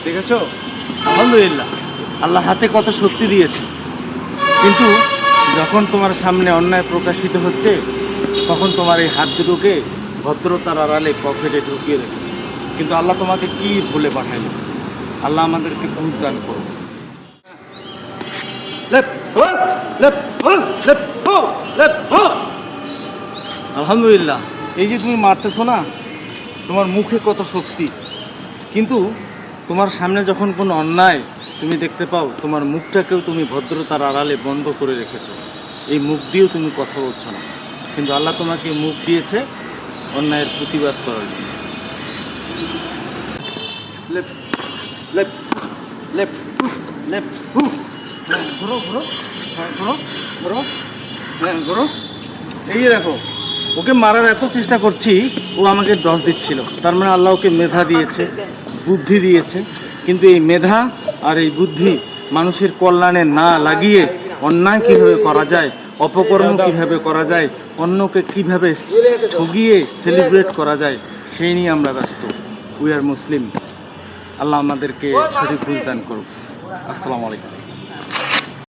দেখেছো, আলহামদুলিল্লাহ, আল্লাহ হাতে কত শক্তি দিয়েছে, কিন্তু যখন তোমার সামনে অন্যায় প্রকাশিত হচ্ছে তখন তোমার এই হাত দুটোকে ভদ্রতার আড়ালে পকেটে ঢুকিয়ে রেখেছে। কিন্তু আল্লাহ তোমাকে কি বলে পাঠাইল? আল্লাহ আমাদেরকে বুঝ দান করো। আলহামদুলিল্লাহ, এই যে তুমি মারতেছো না, তোমার মুখে কত শক্তি, কিন্তু তোমার সামনে যখন কোনো অন্যায় তুমি দেখতে পাও, তোমার মুখটাকেও তুমি ভদ্রতার আড়ালে বন্ধ করে রেখেছো। এই মুখ দিয়েও তুমি কথা বলছো না, কিন্তু আল্লাহ তোমাকে মুখ দিয়েছে অন্যায়ের প্রতিবাদ করার জন্য। এই যে দেখো, ওকে মারার এত চেষ্টা করছি, ও আমাকে দোষ দিচ্ছিল। তার মানে আল্লাহ ওকে মেধা দিয়েছে, বুদ্ধি দিয়েছে, কিন্তু এই মেধা আর এই বুদ্ধি মানুষের কল্যাণে না লাগিয়ে অন্যায় কিভাবে করা যায়, অপকর্ম কিভাবে করা যায়, অন্যকে কিভাবে ঠগিয়ে সেলিব্রেট করা যায়, সেই নিয়ে আমরা ব্যস্ত। উই আর মুসলিম। আল্লাহ আমাদেরকে সঠিক বুঝ দান করুক। আসসালামু আলাইকুম।